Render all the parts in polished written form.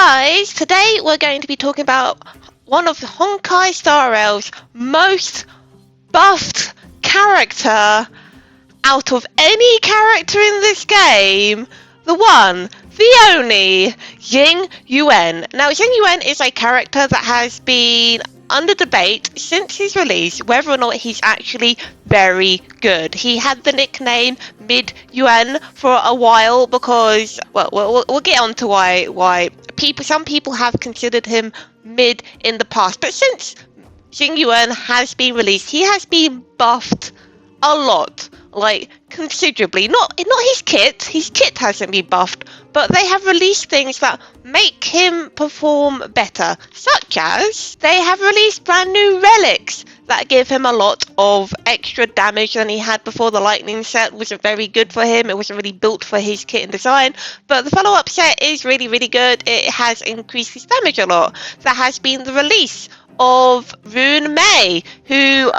guys, today we're going to be talking about one of Honkai Star Rail's most buffed character out of any character in this game. The one, the only, Jing Yuan. Now, Jing Yuan is a character that has been under debate since his release whether or not he's actually very good. He had the nickname Mid Yuan for a while because, well, we'll get on to why some people have considered him mid in the past. But since Jing Yuan has been released, he has been buffed a lot, like considerably. Not his kit. His kit hasn't been buffed, but they have released things that make him perform better, such as they have released brand new relics that give him a lot of extra damage than he had before. The lightning set wasn't very good for him. It wasn't really built for his kit and design, but the follow-up set is really good. It has increased his damage a lot. There has been the release of Rune Mei, who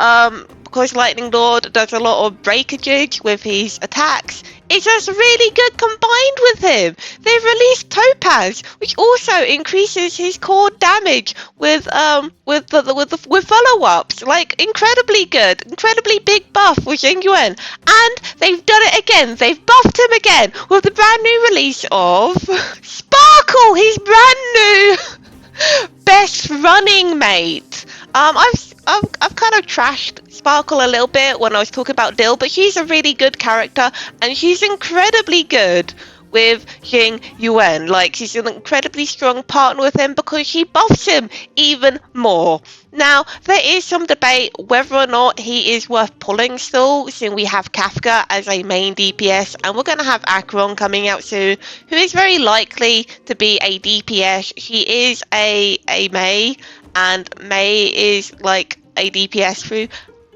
because Lightning Lord does a lot of breakage with his attacks, it's just really good combined with him. They've released Topaz, which also increases his core damage with follow-ups. Like, incredibly good, incredibly big buff with Jing Yuan. And they've done it again. They've buffed him again with the brand new release of Sparkle, his brand new best running mate. I've kind of trashed Sparkle a little bit when I was talking about Dill, but she's a really good character, and she's incredibly good with Jing Yuan. Like, she's an incredibly strong partner with him because she buffs him even more. Now, there is some debate whether or not he is worth pulling still, since we have Kafka as a main DPS, and we're going to have Acheron coming out soon, who is very likely to be a DPS. She is a Mei, and Mei is like a DPS through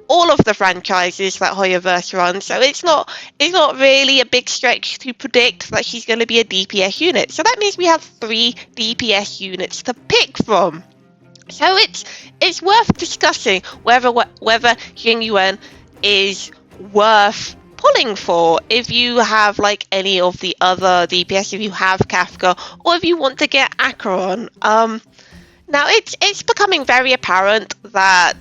all of the franchises that Hoyoverse runs, so it's not really a big stretch to predict that she's going to be a DPS unit. So that means we have 3 DPS units to pick from. So it's worth discussing whether Jing Yuan is worth pulling for if you have like any of the other DPS, if you have Kafka, or if you want to get Acheron. Now it's becoming very apparent that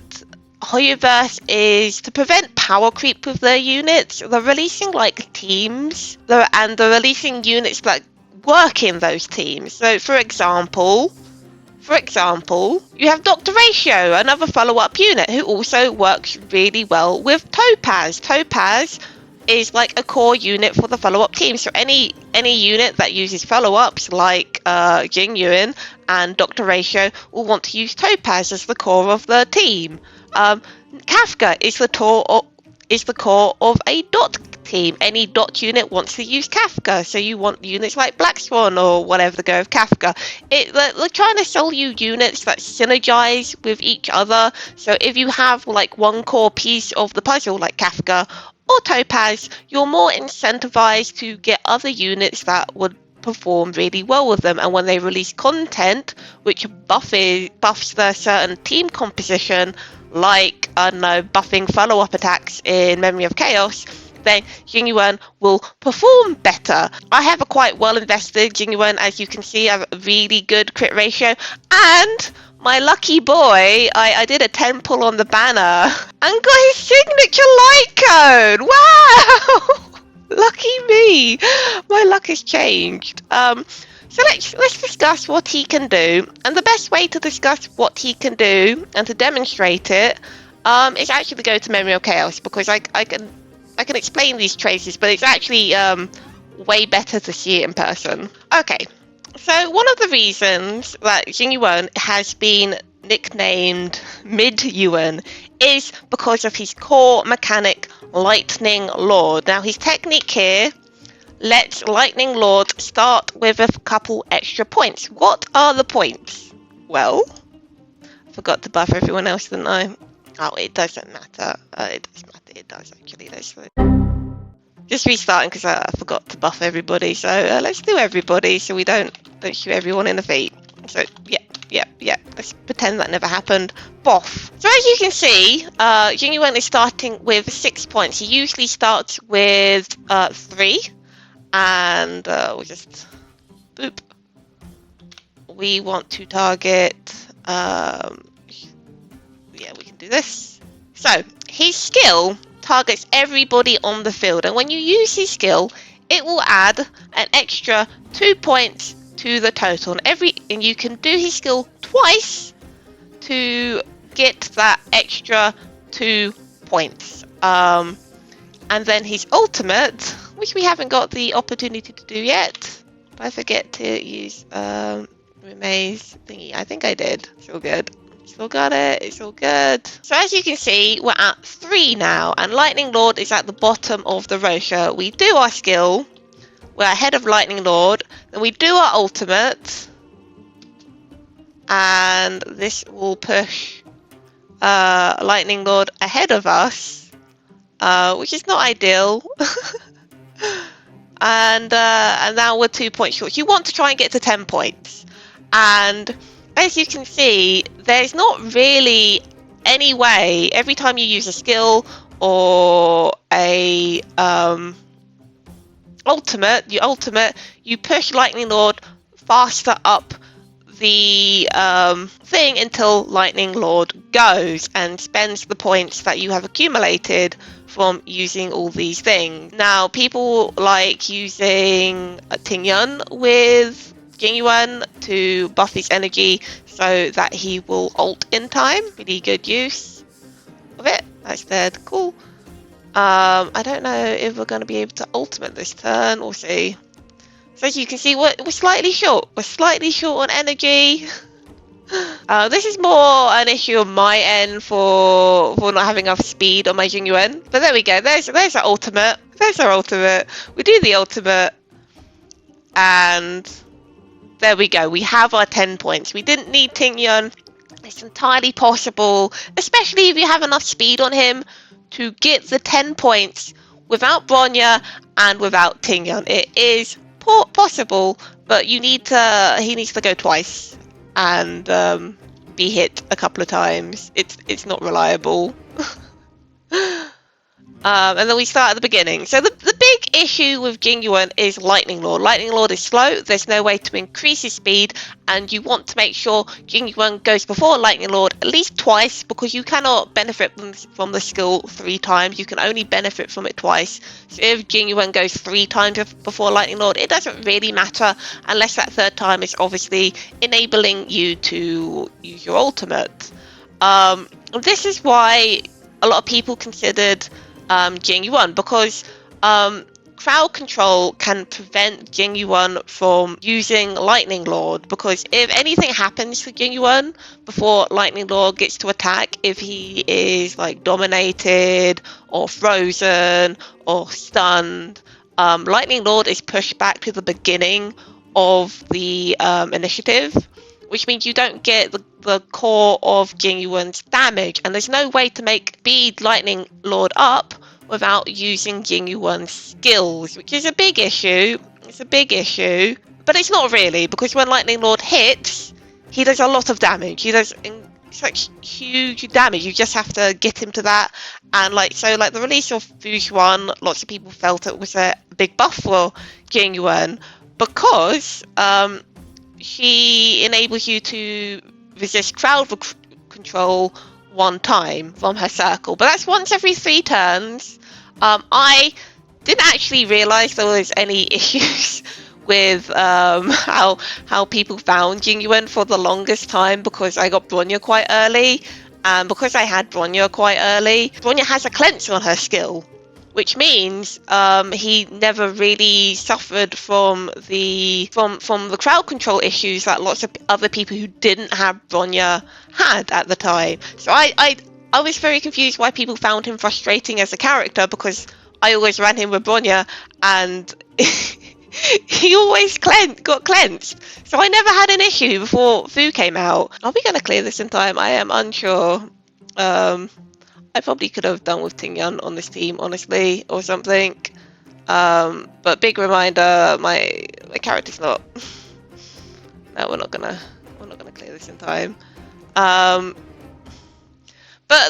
Hoyoverse is, to prevent power creep with their units, they're releasing like teams, and they're releasing units that work in those teams. So for example, you have Dr. Ratio, another follow-up unit who also works really well with Topaz. Topaz is like a core unit for the follow-up team. So any unit that uses follow-ups like Jing Yuan and Dr. Ratio will want to use Topaz as the core of the team. Kafka is the core of a dot team. Any dot unit wants to use Kafka, so you want units like Black Swan or whatever to go with Kafka. They're trying to sell you units that synergize with each other. So if you have like one core piece of the puzzle like Kafka or Topaz, you're more incentivized to get other units that would perform really well with them. And when they release content which buffs their certain team composition, like, I don't know, buffing follow-up attacks in Memory of Chaos, then Jing Yuan will perform better. I have a quite well invested Jing Yuan, as you can see. I have a really good crit ratio, and my lucky boy, I did a 10 pull on the banner and got his signature light cone. Wow! Lucky me. My luck has changed. So let's discuss what he can do, and the best way to discuss what he can do and to demonstrate it is actually to go to Memory of Chaos, because I can explain these traces, but it's actually way better to see it in person. Okay, so one of the reasons that Jing Yuan has been nicknamed Mid Yuan is because of his core mechanic, Lightning Lord. Now, his technique here lets Lightning Lord start with a couple extra points. What are the points? Well, I forgot to buff everyone else, didn't I? Oh, it doesn't matter. It does matter. It does actually. Just restarting because I forgot to buff everybody. So let's do everybody so we don't shoot everyone in the feet. So yeah. Let's pretend that never happened. Boff. So as you can see, Jing Yuan is starting with 6 points. He usually starts with 3. And we'll just boop. we want to target, yeah, we can do this. So his skill targets everybody on the field, and when you use his skill, it will add an extra 2 points to the total. And you can do his skill twice to get that extra 2 points. And then his ultimate, which we haven't got the opportunity to do yet. Did I forget to use Remaze thingy? I think I did. It's all good. Still got it. It's all good. So as you can see, we're at 3 now, and Lightning Lord is at the bottom of the roster. We do our skill. We're ahead of Lightning Lord. Then we do our ultimate, and this will push Lightning Lord ahead of us, which is not ideal. And now we're 2 points short. You want to try and get to 10 points, and as you can see, there's not really any way. Every time you use a skill or a ultimate, you push Lightning Lord faster up the thing until Lightning Lord goes and spends the points that you have accumulated from using all these things. Now, people like using Jing Yuan with Jing Yuan to buff his energy so that he will ult in time. Really good use of it. That's dead. Cool. I don't know if we're going to be able to ultimate this turn. We'll see. So as you can see, we're slightly short. We're slightly short on energy. This is more an issue on my end for not having enough speed on my Jing Yuan. But there we go. There's our ultimate. There's our ultimate. We do the ultimate, and there we go. We have our 10 points. We didn't need Jing Yuan. It's entirely possible, especially if you have enough speed on him, to get the 10 points without Bronya and without Jing Yuan. It is possible, but he needs to go twice and be hit a couple of times. It's not reliable. And then we start at the beginning. So the big issue with Jing Yuan is Lightning Lord. Lightning Lord is slow. There's no way to increase his speed, and you want to make sure Jing Yuan goes before Lightning Lord at least twice, because you cannot benefit from the skill 3 times. You can only benefit from it twice. So if Jing Yuan goes 3 times before Lightning Lord, it doesn't really matter unless that 3rd time is obviously enabling you to use your ultimate. This is why a lot of people considered Jing Yuan, because crowd control can prevent Jing Yuan from using Lightning Lord, because if anything happens to Jing Yuan before Lightning Lord gets to attack, if he is like dominated or frozen or stunned, Lightning Lord is pushed back to the beginning of the initiative, which means you don't get the core of Jing Yuan's damage, and there's no way to make speed Lightning Lord up without using Jing Yuan's skills, which is a big issue. It's a big issue, but it's not really, because when Lightning Lord hits, he does a lot of damage. He does such huge damage. You just have to get him to that. And the release of Fujuan, lots of people felt it was a big buff for Jing Yuan, because she enables you to resist crowd control 1 time from her circle, but that's once every 3 turns. I didn't actually realise there was any issues with how people found Jing Yuan for the longest time, because I got Bronya quite early, and because I had Bronya quite early, Bronya has a cleanse on her skill, which means he never really suffered from the crowd control issues that lots of other people who didn't have Bronya had at the time. So I was very confused why people found him frustrating as a character, because I always ran him with Bronya, and he always got cleansed. So I never had an issue before Fu came out. Are we going to clear this in time? I am unsure. I probably could have done with Jing Yuan on this team, honestly, or something. But big reminder, my character's not. No, we're not gonna clear this in time. But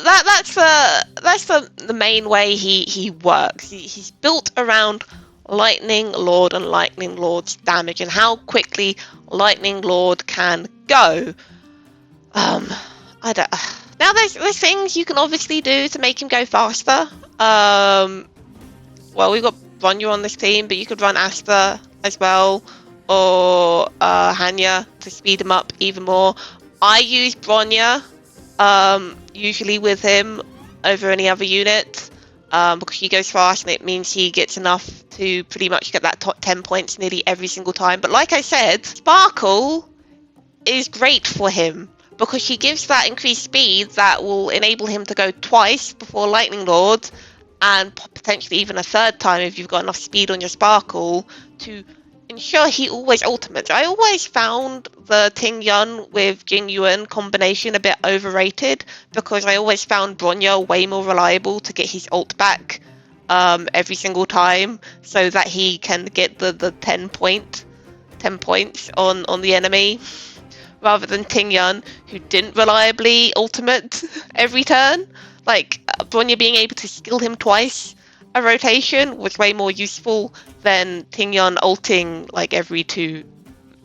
that's the main way he works. He's built around Lightning Lord and Lightning Lord's damage and how quickly Lightning Lord can go. I don't. Now there's things you can obviously do to make him go faster. Well, we've got Bronya on this team, but you could run Asta as well, or Hanya to speed him up even more. I use Bronya usually with him over any other unit because he goes fast and it means he gets enough to pretty much get that top 10 points nearly every single time. But like I said, Sparkle is great for him because he gives that increased speed that will enable him to go twice before Lightning Lord and potentially even a third time if you've got enough speed on your Sparkle to ensure he always ultimates. I always found the Jing Yuan with Jing Yuan combination a bit overrated because I always found Bronya way more reliable to get his ult back every single time so that he can get the 10 points on the enemy rather than Jing Yuan who didn't reliably ultimate every turn. Like Bronya being able to skill him twice a rotation was way more useful than Jing Yuan ulting like every two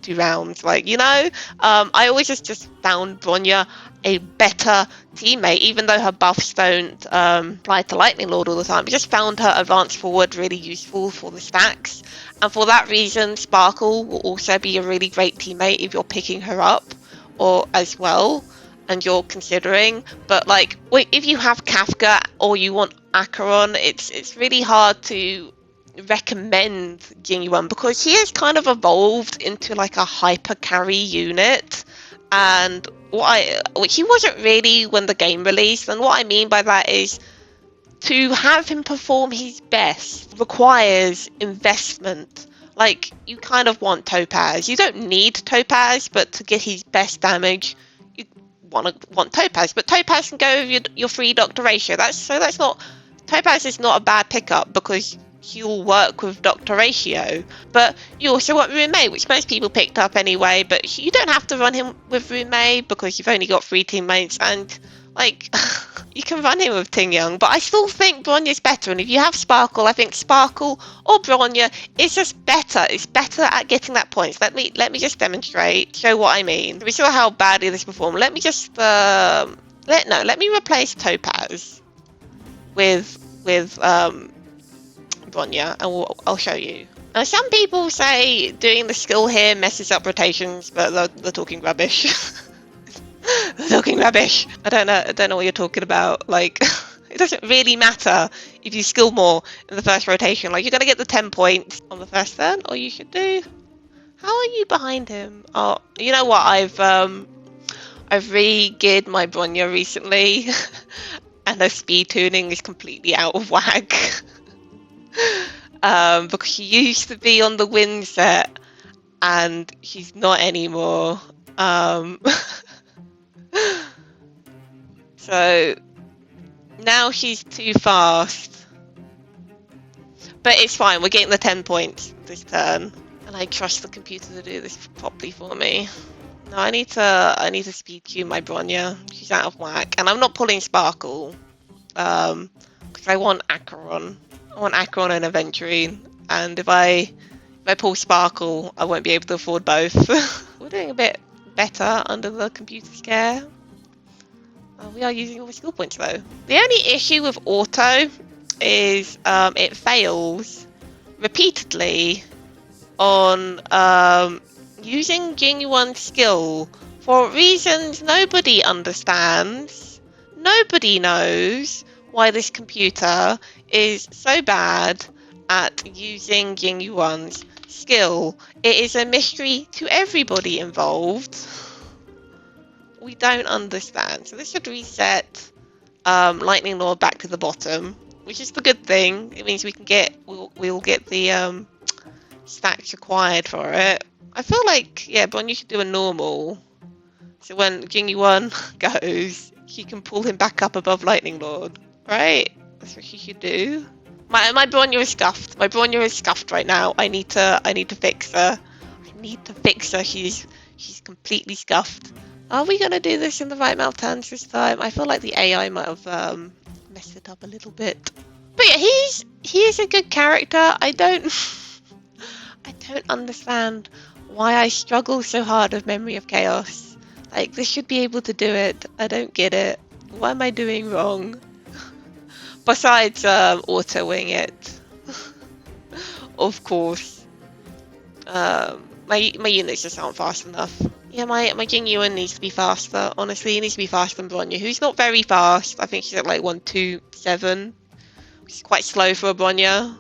rounds. Like, you know, I always just found Bronya a better teammate, even though her buffs don't apply to Lightning Lord all the time. I just found her advance forward really useful for the stacks, and for that reason, Sparkle will also be a really great teammate if you're picking her up or as well. And you're considering, but like if you have Kafka or you want Acheron, it's really hard to recommend Jing Yuan because he has kind of evolved into like a hyper carry unit, and which he wasn't really when the game released. And what I mean by that is to have him perform his best requires investment. Like you kind of want Topaz. You don't need Topaz, but to get his best damage want Topaz, but Topaz can go with your 3 doctor ratio. That's not Topaz is not a bad pickup because he'll work with doctor ratio. But you also want Rume, which most people picked up anyway, but you don't have to run him with Rume because you've only got 3 teammates, and like you can run him with Jing Yuan. But I still think Bronya's better, and if you have Sparkle, I think Sparkle or Bronya is just better. It's better at getting that points. Let me just demonstrate, show what I mean. We saw how badly this performed. Let me just let me replace Topaz with Bronya, and I'll show you. Now, some people say doing the skill here messes up rotations, but they're talking rubbish. They're talking rubbish. I don't know what you're talking about. Like, it doesn't really matter if you skill more in the first rotation. Like, you're gonna get the 10 points on the first turn, or you should do. How are you behind him? Oh, you know what? I've re-geared my Bronya recently, and her speed tuning is completely out of whack. Because she used to be on the win set, and she's not anymore. So now she's too fast, but it's fine. We're getting the 10 points this turn, and I trust the computer to do this properly for me. No, I need to speed queue my Bronya. She's out of whack, and I'm not pulling Sparkle because I want Acheron. I want Acheron and Aventurine, and if I pull Sparkle, I won't be able to afford both. We're doing a bit better under the computer scare. We are using all the skill points though. The only issue with auto is it fails repeatedly on using Jing Yuan's skill for reasons nobody understands. Nobody knows why this computer is so bad at using Jing Yuan's skill. It is a mystery to everybody involved. We don't understand. So this should reset Lightning Lord back to the bottom, which is the good thing. It means we'll get the stacks required for it. I feel like, yeah, Bronya should do a normal. So when Jing Yuan goes, she can pull him back up above Lightning Lord, right? That's what she should do. My Bronya is scuffed. My Bronya is scuffed right now. I need to fix her. I need to fix her. She's completely scuffed. Are we gonna do this in the right amount of turns this time? I feel like the AI might have messed it up a little bit. But yeah, he is a good character. I don't understand why I struggle so hard with Memory of Chaos. Like, this should be able to do it. I don't get it. What am I doing wrong? Besides, auto-wing it. Of course. My units just aren't fast enough. Yeah, my Jing Yuan needs to be faster. Honestly, he needs to be faster than Bronya, who's not very fast. I think she's at like 127. Which is quite slow for a Bronya.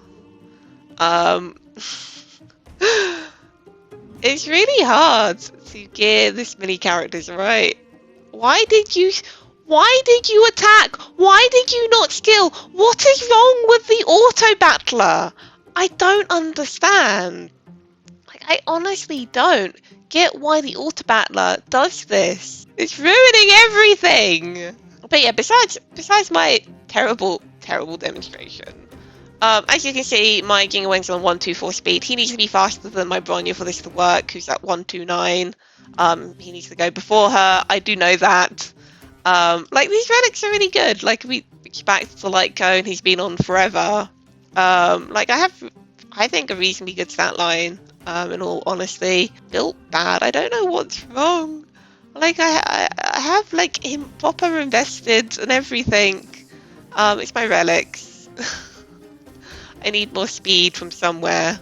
It's really hard to get this many characters right. Why did you attack? Why did you not skill? What is wrong with the auto battler? I don't understand. Like, I honestly don't get why the auto battler does this. It's ruining everything. But yeah, besides my terrible demonstration. As you can see, my Jing Yuan's on 124 speed. He needs to be faster than my Bronya for this to work, who's at 129. He needs to go before her. I do know that. Like, these relics are really good. Like, we reach back to the light cone. He's been on forever. Like, I think, a reasonably good stat line, in all honesty. Built bad. I don't know what's wrong. Like, I have, like, him proper invested and everything. It's my relics. I need more speed from somewhere.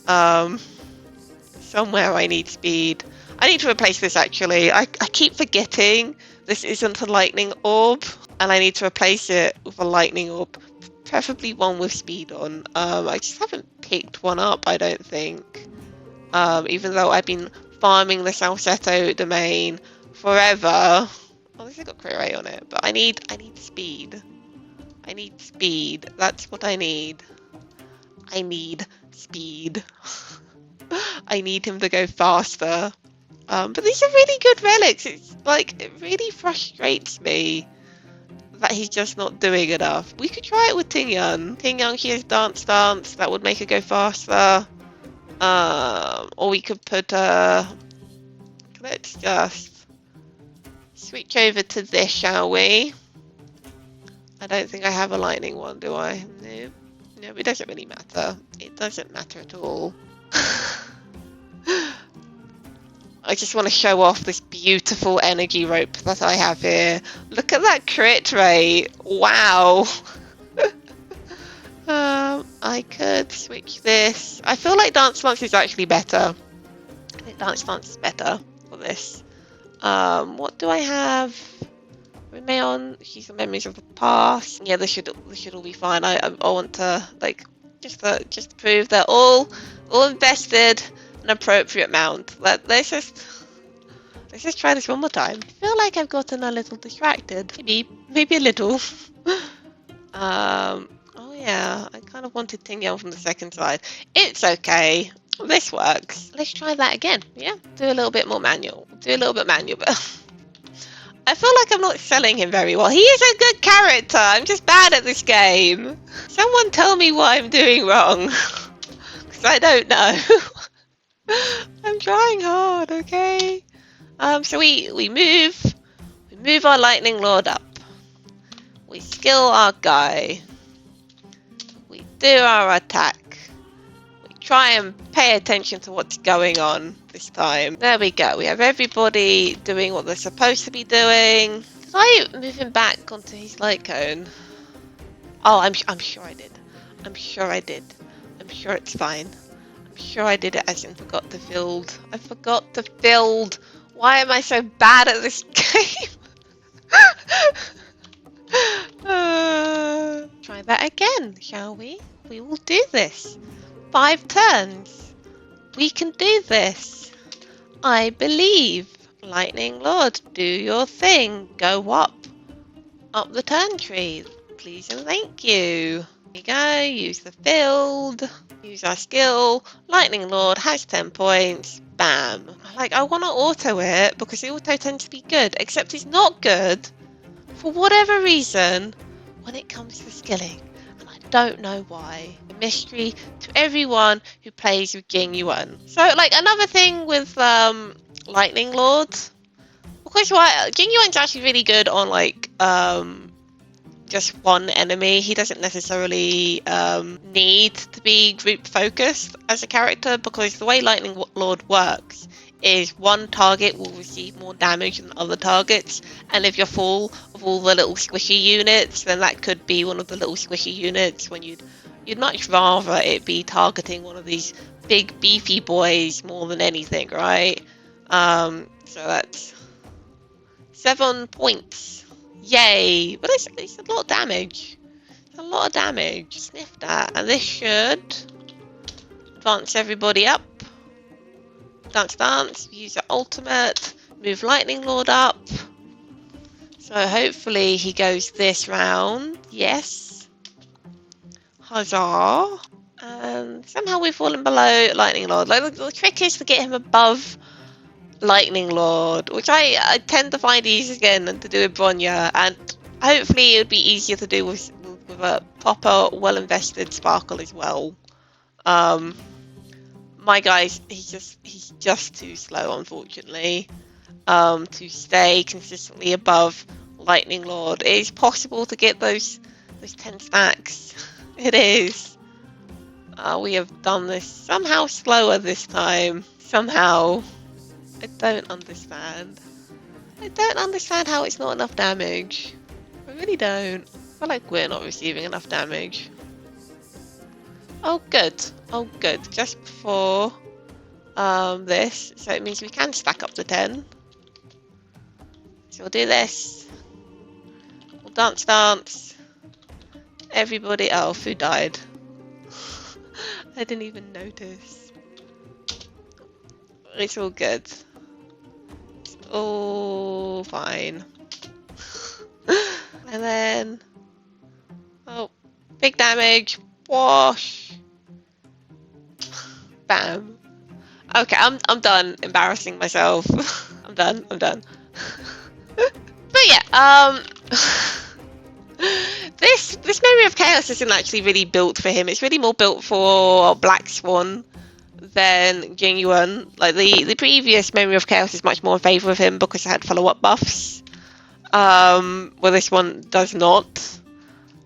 Somewhere I need speed. I need to replace this, actually. I keep forgetting this isn't a lightning orb, and I need to replace it with a lightning orb. Preferably one with speed on. I just haven't picked one up, I don't think. Even though I've been farming the Salsetto domain forever. Oh, this has got terrile on it, but I need speed. I need speed. That's what I need. I need speed. I need him to go faster. But these are really good relics. It's like, it really frustrates me that he's just not doing enough. We could try it with Ting Yuan. Ting Yuan, she has Dance. That would make her go faster. Or we could put let's just switch over to this, shall we? I don't think I have a lightning one, do I? No. No, it doesn't really matter. It doesn't matter at all. I just want to show off this beautiful energy rope that I have here. Look at that crit rate. Wow. I could switch this. I feel like Dance is actually better. I think Dance is better for this. What do I have? Remain, she's on Memories of the Past. Yeah, this should all be fine. I want to, like, just to prove they're all invested an appropriate amount. Let's just try this one more time. I feel like I've gotten a little distracted. Maybe a little. Oh yeah, I kind of wanted Ting Yuan from the second side. It's okay. This works. Let's try that again. Yeah, do a little bit more manual. But I feel like I'm not selling him very well. He is a good character. I'm just bad at this game. Someone tell me what I'm doing wrong. Because I don't know. I'm trying hard, okay? So we move our Lightning Lord up. We skill our guy. We do our attack. We try and pay attention to what's going on this time. There we go. We have everybody doing what they're supposed to be doing. Did I move him back onto his light cone? Oh, I'm sure I did. I'm sure it's fine. I'm sure I did it. I just forgot to field. I forgot to field. Why am I so bad at this game? Try that again, shall we? We will do this. 5 turns. We can do this. I believe. Lightning Lord, do your thing. Go up the turn tree. Please and thank you. There you go. Use the field. Use our skill. Lightning Lord has 10 points. Bam. Like, I want to auto it because the auto tends to be good, except it's not good for whatever reason when it comes to skilling. And I don't know why. A mystery to everyone who plays with Jing Yuan. So, like, another thing with Lightning Lord, because Jing Yuan's actually really good on, like, just one enemy. He doesn't necessarily need to be group focused as a character, because the way Lightning Lord works is one target will receive more damage than other targets, and if you're full of all the little squishy units, then that could be one of the little squishy units, when you'd much rather it be targeting one of these big beefy boys more than anything, right? So that's 7 points. Yay! But it's a lot of damage. It's a lot of damage. Sniff that. And this should advance everybody up. Dance. Use your ultimate. Move Lightning Lord up. So hopefully he goes this round. Yes. Huzzah. And somehow we've fallen below Lightning Lord. Like, the trick is to get him above Lightning Lord, which I tend to find easier again than to do with Bronya, and hopefully it would be easier to do with a proper, well-invested Sparkle as well. My guys, he's just too slow, unfortunately, to stay consistently above Lightning Lord. It is possible to get those 10 stacks. It is. We have done this somehow slower this time. Somehow. I don't understand. I don't understand how it's not enough damage. I really don't. I feel like we're not receiving enough damage. Oh good. Oh good. Just before this. So it means we can stack up to 10. So we'll do this. We'll dance. Everybody. Oh, food died. I didn't even notice. It's all good. It's all fine. And then, oh, big damage. Wash. Bam. Okay, I'm done embarrassing myself. I'm done. But yeah, this Memory of Chaos isn't actually really built for him. It's really more built for Black Swan than Jing Yuan. Like the previous Memory of Chaos is much more in favour of him because it had follow-up buffs. Well, this one does not.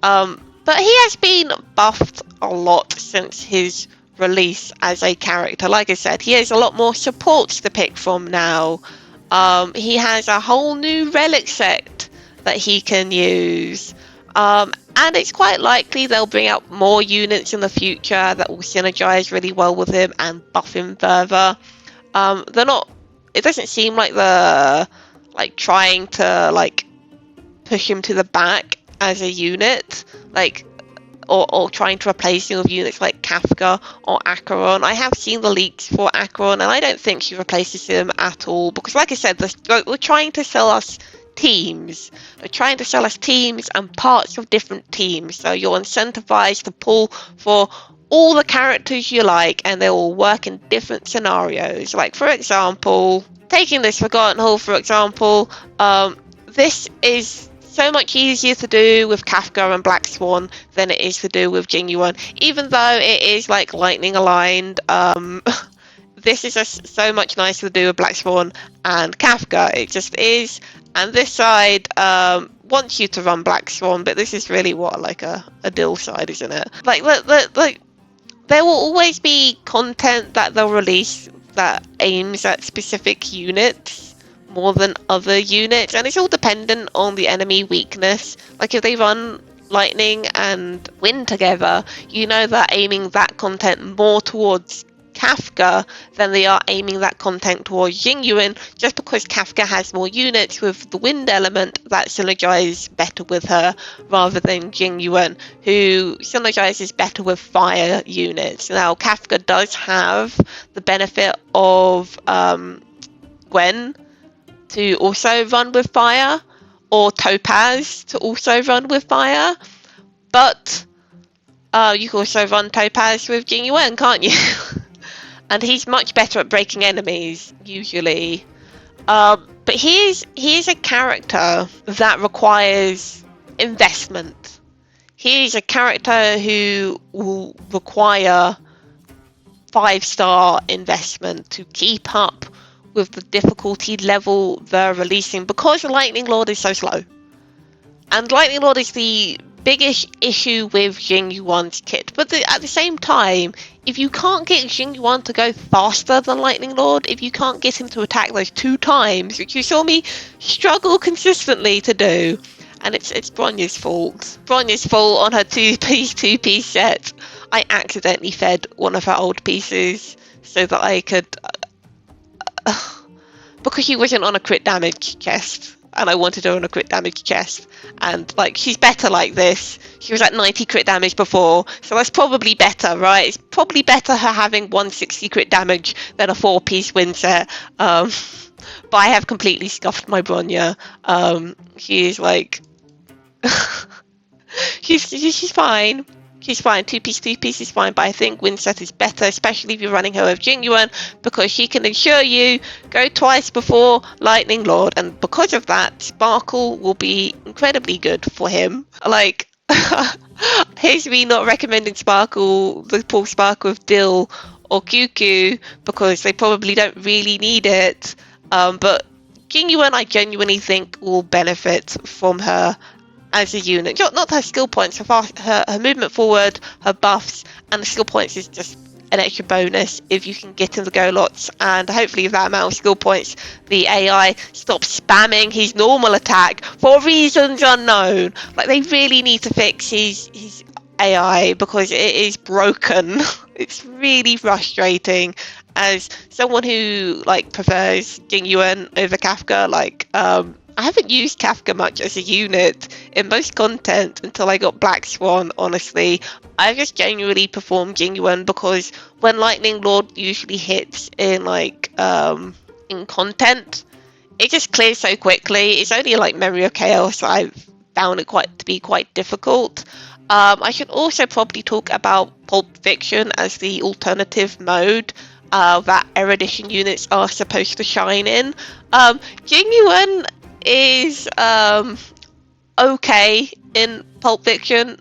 But he has been buffed a lot since his release as a character. Like I said, he has a lot more supports to pick from now. He has a whole new relic set that he can use. And it's quite likely they'll bring out more units in the future that will synergize really well with him and buff him further. They're not. It doesn't seem like they're trying to push him to the back as a unit, or trying to replace him with units like Kafka or Acheron. I have seen the leaks for Acheron, and I don't think she replaces him at all, because like I said, they're trying to sell us teams. They're trying to sell us teams and parts of different teams, so you're incentivized to pull for all the characters you like, and they will work in different scenarios. Like, for example, taking this Forgotten Hall, for example, this is so much easier to do with Kafka and Black Swan than it is to do with Jing Yuan, even though it is lightning aligned. This is just so much nicer to do with Black Swan and Kafka. It just is. And this side wants you to run Black Swan, but this is really what a dill side, isn't it? There will always be content that they'll release that aims at specific units more than other units, and it's all dependent on the enemy weakness. Like, if they run Lightning and Wind together, you know they're aiming that content more towards Kafka than they are aiming that content towards Jing Yuan, just because Kafka has more units with the wind element that synergize better with her, rather than Jing Yuan, who synergizes better with fire units. Now, Kafka does have the benefit of Gwen to also run with fire, or Topaz to also run with fire, but you can also run Topaz with Jing Yuan, can't you? And he's much better at breaking enemies, usually. But he is a character that requires investment. He is a character who will require 5-star investment to keep up with the difficulty level they're releasing, because the Lightning Lord is so slow. And Lightning Lord is the biggest issue with Jing Yuan's kit. But at the same time, if you can't get Jing Yuan to go faster than Lightning Lord, if you can't get him to attack those 2 times, which you saw me struggle consistently to do, and it's Bronya's fault. Bronya's fault on her 2-piece set. I accidentally fed one of her old pieces so that I could... because she wasn't on a crit damage chest. And I wanted her on a crit damage chest. And, like, she's better like this. She was at 90 crit damage before. So that's probably better, right? It's probably better her having 160 crit damage than a 4-piece win set. But I have completely scuffed my Bronya. She is, like... she's fine. She's fine. 2-piece is fine, but I think Winset is better, especially if you're running her with Jing Yuan, because she can ensure you go twice before Lightning Lord, and because of that, Sparkle will be incredibly good for him. Like, here's me not recommending Sparkle, the Paul Sparkle with Dill or QQ, because they probably don't really need it, but Jing Yuan I genuinely think will benefit from her as a unit. Not her skill points, her movement forward, her buffs, and the skill points is just an extra bonus if you can get him to go lots, and hopefully with that amount of skill points the AI stops spamming his normal attack for reasons unknown. Like, they really need to fix his AI because it is broken. It's really frustrating as someone who, like, prefers Jing Yuan over Kafka. Like, I haven't used Kafka much as a unit in most content until I got Black Swan, honestly. I just genuinely performed Jing Yuan because when Lightning Lord usually hits in, like, in content, it just clears so quickly. It's only like Memory of Chaos I've found it to be quite difficult. I should also probably talk about Pulp Fiction as the alternative mode that Erudition units are supposed to shine in. Jing Yuan is okay in Pulp Fiction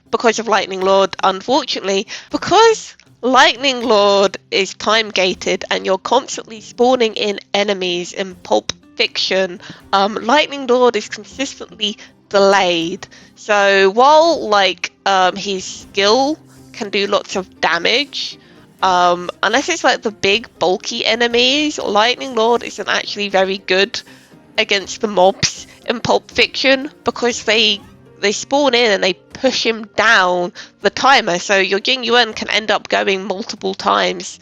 because of Lightning Lord, unfortunately. Because Lightning Lord is time gated and you're constantly spawning in enemies in Pulp Fiction, Lightning Lord is consistently delayed. So while, like, his skill can do lots of damage, unless it's like the big bulky enemies, Lightning Lord isn't actually very good against the mobs in Pulp Fiction because they spawn in and they push him down the timer, so your Jing Yuan can end up going multiple times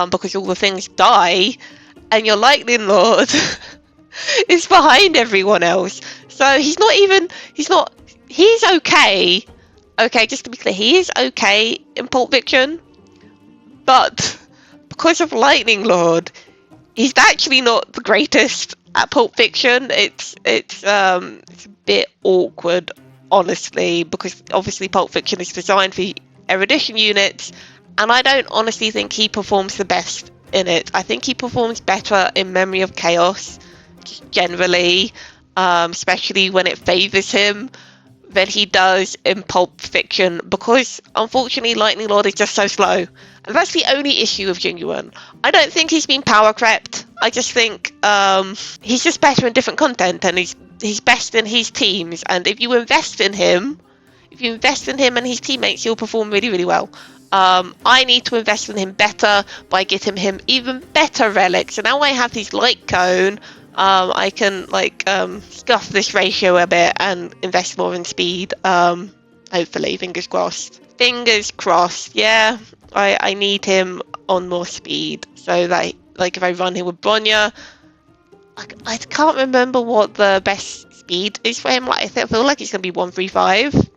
because all the things die, and your Lightning Lord is behind everyone else. So he's okay. Okay, just to be clear, he is okay in Pulp Fiction, but because of Lightning Lord, he's actually not the greatest at Pulp Fiction. It's a bit awkward, honestly, because obviously Pulp Fiction is designed for Erudition units, and I don't honestly think he performs the best in it. I think he performs better in Memory of Chaos, just generally, especially when it favours him, than he does in Pulp Fiction, because unfortunately Lightning Lord is just so slow. And that's the only issue with Jing Yuan. I don't think he's been power crept. I just think he's just better in different content, and he's best in his teams. And if you invest in him and his teammates, he'll perform really, really well. I need to invest in him better by getting him even better relics. So now I have his light cone. I can, like, scuff this ratio a bit and invest more in speed. Hopefully, fingers crossed. Fingers crossed. Yeah, I need him on more speed so that, like, if I run him with Bronya, I can't remember what the best speed is for him. Like, I feel like it's gonna be 135.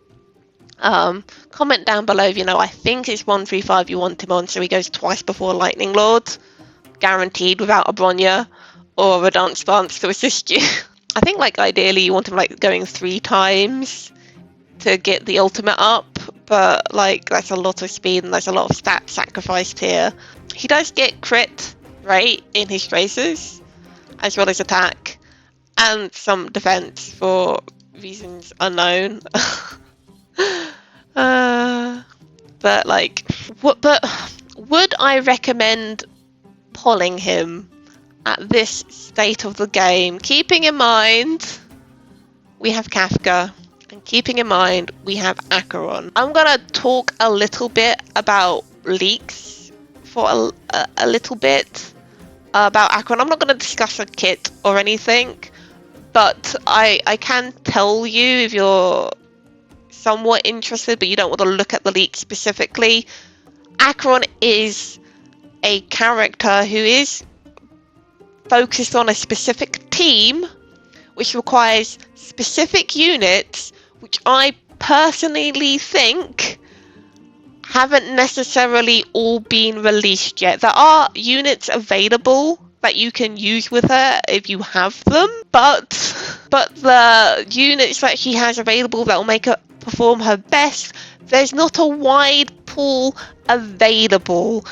Comment down below if you know. I think it's 135 you want him on, so he goes twice before Lightning Lord, guaranteed, without a Bronya or a dance to assist you. I think, like, ideally you want him, like, going 3 times to get the ultimate up, but, like, that's a lot of speed and there's a lot of stat sacrificed here. He does get crit rate in his traces, as well as attack, and some defense for reasons unknown. But, like, would I recommend polling him at this state of the game, keeping in mind we have Kafka, and keeping in mind, we have Acheron. I'm gonna talk a little bit about leaks for a little bit about Acheron. I'm not gonna discuss a kit or anything, but I can tell you if you're somewhat interested, but you don't want to look at the leak specifically. Acheron is a character who is focused on a specific team, which requires specific units, which I personally think haven't necessarily all been released yet. There are units available that you can use with her if you have them, but the units that she has available that will make her perform her best, there's not a wide pool available.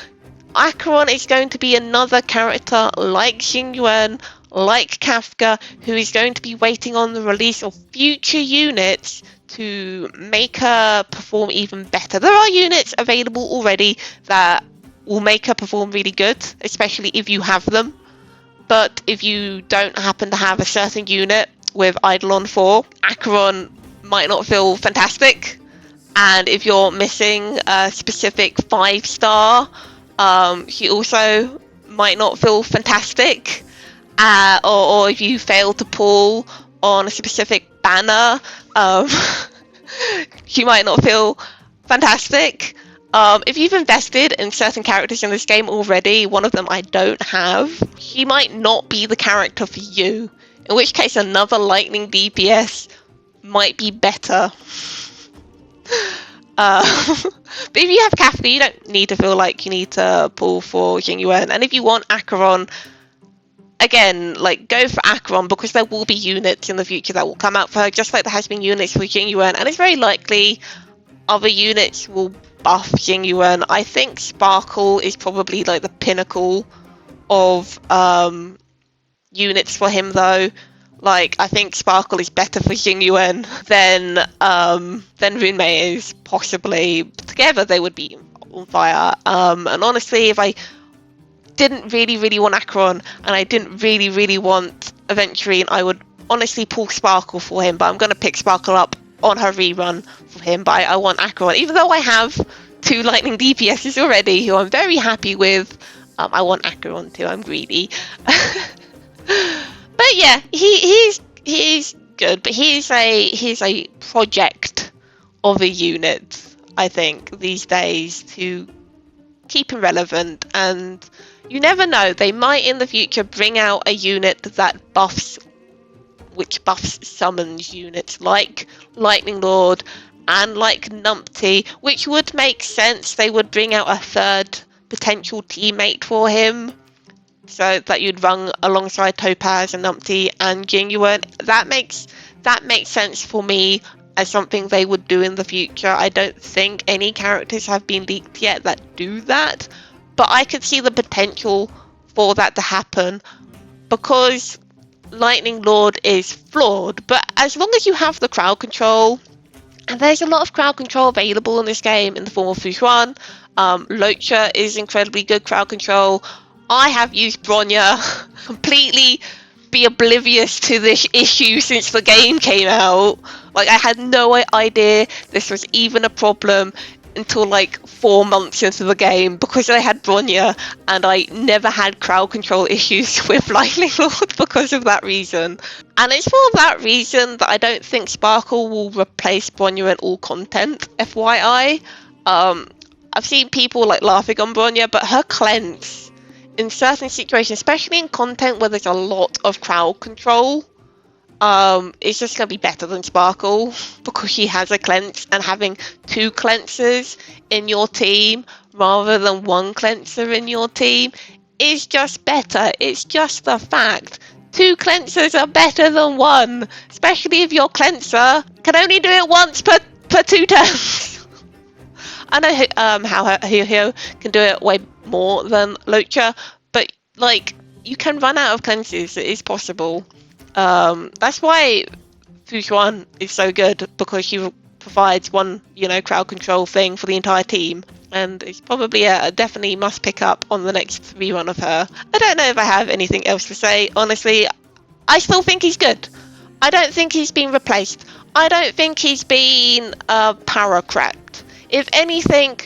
Acheron is going to be another character like Jing Yuan, like Kafka, who is going to be waiting on the release of future units to make her perform even better. There are units available already that will make her perform really good, especially if you have them. But if you don't happen to have a certain unit with Eidolon 4, Acheron might not feel fantastic. And if you're missing a specific 5-star, she also might not feel fantastic. Or if you fail to pull on a specific banner, she might not feel fantastic. If you've invested in certain characters in this game already, one of them I don't have, she might not be the character for you. In which case another lightning DPS might be better. But if you have Kafka, you don't need to feel like you need to pull for Jing Yuan. And if you want Acheron, again, like, go for Acheron, because there will be units in the future that will come out for her, just like there has been units for Jing Yuan, and it's very likely other units will buff Jing Yuan. I think Sparkle is probably like the pinnacle of units for him, though. Like, I think Sparkle is better for Jing Yuan than Runmei is, possibly. Together they would be on fire. And honestly, if I didn't really want Acheron and I didn't really want Aventurine, I would honestly pull Sparkle for him, but I'm going to pick Sparkle up on her rerun for him. But I want Acheron, even though I have 2 lightning DPSs already who I'm very happy with. I want Acheron too, I'm greedy. But yeah, he's good, but he's a project of a unit, I think, these days, to keep him relevant. And you never know, they might in the future bring out a unit that buffs summons units like Lightning Lord and like Numpty, which would make sense. They would bring out a third potential teammate for him, so that you'd run alongside Topaz and Numpty and Jing Yuan. That makes sense for me as something they would do in the future. I don't think any characters have been leaked yet that do that, but I could see the potential for that to happen, because Lightning Lord is flawed, but as long as you have the crowd control, and there's a lot of crowd control available in this game in the form of Fujuan. Locha is incredibly good crowd control. I have used Bronya, completely be oblivious to this issue since the game came out. Like, I had no idea this was even a problem until like 4 months into the game, because I had Bronya and I never had crowd control issues with Lightning Lord because of that reason. And it's for that reason that I don't think Sparkle will replace Bronya in all content, FYI. I've seen people like laughing on Bronya, but her cleanse in certain situations, especially in content where there's a lot of crowd control, it's just going to be better than Sparkle, because she has a cleanse, and having 2 cleansers in your team rather than 1 cleanser in your team is just better. It's just a fact. 2 cleansers are better than 1, especially if your cleanser can only do it once per 2 turns. I know how Hyo can do it way more than Locha, but like, you can run out of cleanses. It is possible. That's why Fujuan is so good, because she provides one, crowd control thing for the entire team, and it's probably a definitely must pick up on the next rerun of her. I don't know if I have anything else to say. Honestly, I still think he's good. I don't think he's been replaced. I don't think he's been paracracked. If anything,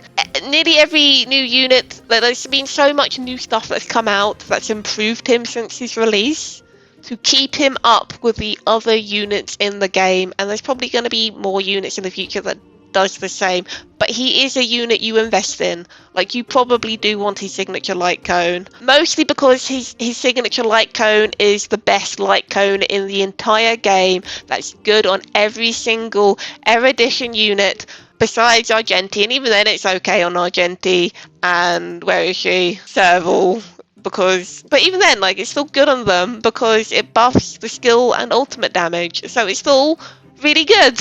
nearly every new unit, there's been so much new stuff that's come out that's improved him since his release to keep him up with the other units in the game, and there's probably going to be more units in the future that does the same, but he is a unit you invest in. Like, you probably do want his signature light cone, mostly because his signature light cone is the best light cone in the entire game. That's good on every single Erudition unit besides Argenti, and even then it's okay on Argenti and where is she? Serval. But even then, like, it's still good on them because it buffs the skill and ultimate damage, so it's still really good.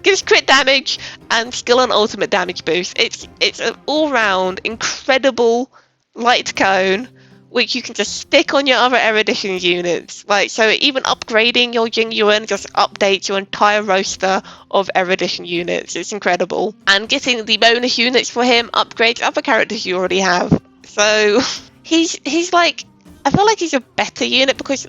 Gives crit damage and skill and ultimate damage boost. It's an all-round incredible light cone which you can just stick on your other Erudition units. Like, so even upgrading your Jing Yuan just updates your entire roster of Erudition units. It's incredible. And getting the bonus units for him upgrades other characters you already have. So he's like, I feel like he's a better unit because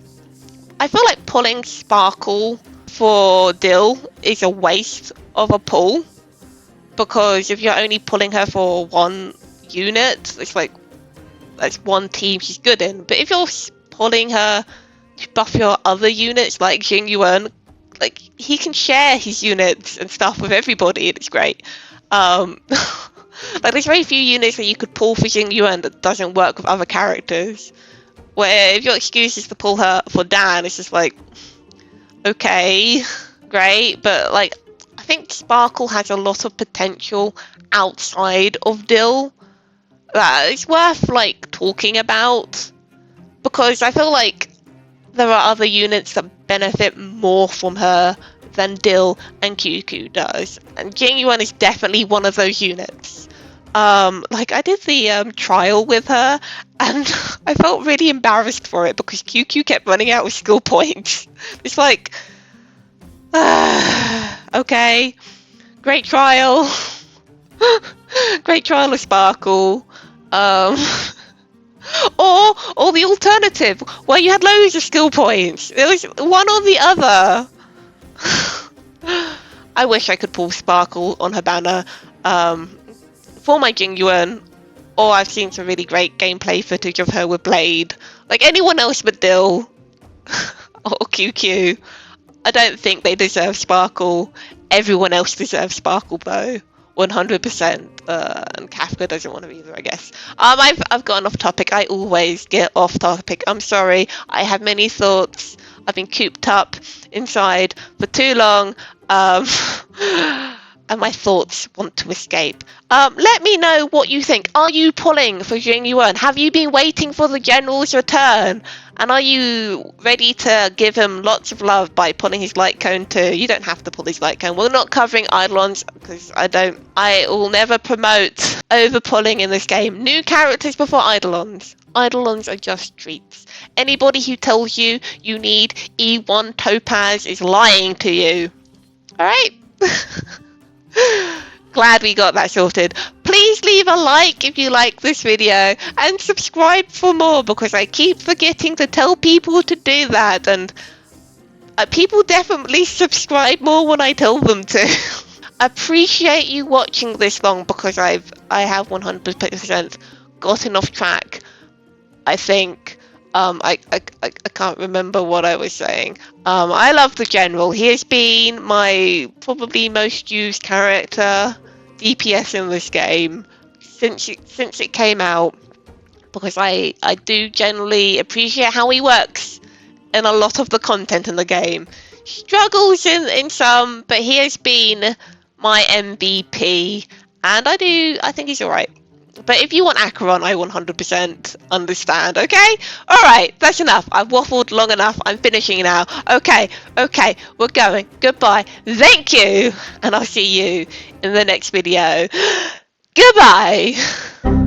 I feel like pulling Sparkle for Dill is a waste of a pull, because if you're only pulling her for one unit, it's like that's one team she's good in. But if you're pulling her to buff your other units like Jing Yuan, like, he can share his units and stuff with everybody, and it's great. Like, there's very few units that you could pull for Jing Yuan that doesn't work with other characters, where if your excuse is to pull her for Dan, it's just like, okay, great, but like, I think Sparkle has a lot of potential outside of Dill that it's worth like talking about, because I feel like there are other units that benefit more from her than Dill and QQ does, and Jing Yuan is definitely one of those units. Like, I did the trial with her, and I felt really embarrassed for it because QQ kept running out of skill points. It's like, okay, great trial. Great trial of Sparkle. Or the alternative, where you had loads of skill points. It was one or the other. I wish I could pull Sparkle on her banner for my Jing Yuan, or I've seen some really great gameplay footage of her with Blade. Like, anyone else but Dill or QQ, I don't think they deserve Sparkle. Everyone else deserves Sparkle though, 100%. And Kafka doesn't want to either, I guess. I've gotten off topic. I always get off topic. I'm sorry. I have many thoughts. I've been cooped up inside for too long. And my thoughts want to escape. Let me know what you think. Are you pulling for Jing Yuan? Have you been waiting for the general's return? And are you ready to give him lots of love by pulling his light cone too? You don't have to pull his light cone. We're not covering Eidolons because I will never promote over pulling in this game. New characters before Eidolons. Eidolons are just treats. Anybody who tells you you need E1 Topaz is lying to you. Alright? Glad we got that sorted. Please leave a like if you like this video and subscribe for more, because I keep forgetting to tell people to do that, and people definitely subscribe more when I tell them to. Appreciate you watching this long, because I have 100% gotten off track. I think I can't remember what I was saying. I love the general. He has been my probably most used character DPS in this game since it came out, because I do generally appreciate how he works in a lot of the content in the game. Struggles in some, but he has been my MVP, and I think he's alright. But if you want Acheron, I 100% understand, okay? Alright, that's enough. I've waffled long enough. I'm finishing now. Okay, we're going. Goodbye. Thank you. And I'll see you in the next video. Goodbye.